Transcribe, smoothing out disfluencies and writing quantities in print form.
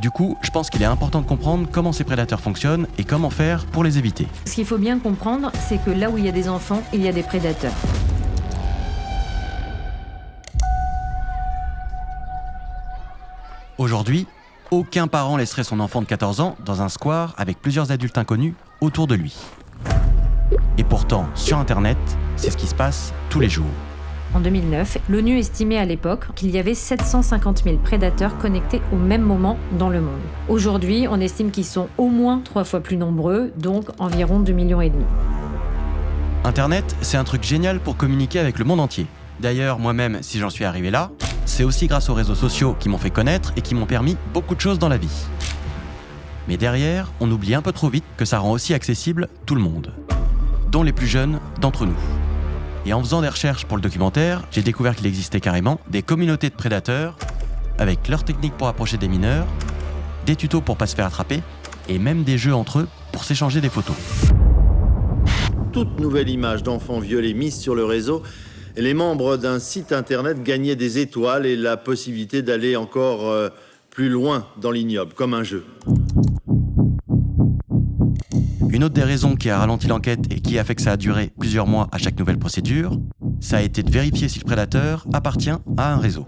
Du coup, je pense qu'il est important de comprendre comment ces prédateurs fonctionnent et comment faire pour les éviter. Ce qu'il faut bien comprendre, c'est que là où il y a des enfants, il y a des prédateurs. Aujourd'hui, aucun parent laisserait son enfant de 14 ans dans un square avec plusieurs adultes inconnus autour de lui. Et pourtant, sur Internet, c'est ce qui se passe tous les jours. En 2009, l'ONU estimait à l'époque qu'il y avait 750 000 prédateurs connectés au même moment dans le monde. Aujourd'hui, on estime qu'ils sont au moins 3 fois plus nombreux, donc environ 2,5 millions. Internet, c'est un truc génial pour communiquer avec le monde entier. D'ailleurs, moi-même, si j'en suis arrivé là, c'est aussi grâce aux réseaux sociaux qui m'ont fait connaître et qui m'ont permis beaucoup de choses dans la vie. Mais derrière, on oublie un peu trop vite que ça rend aussi accessible tout le monde, dont les plus jeunes d'entre nous. Et en faisant des recherches pour le documentaire, j'ai découvert qu'il existait carrément des communautés de prédateurs, avec leurs techniques pour approcher des mineurs, des tutos pour pas se faire attraper, et même des jeux entre eux pour s'échanger des photos. Toute nouvelle image d'enfants violés mise sur le réseau, les membres d'un site internet gagnaient des étoiles et la possibilité d'aller encore plus loin dans l'ignoble, comme un jeu. Une autre des raisons qui a ralenti l'enquête et qui a fait que ça a duré plusieurs mois à chaque nouvelle procédure, ça a été de vérifier si le prédateur appartient à un réseau.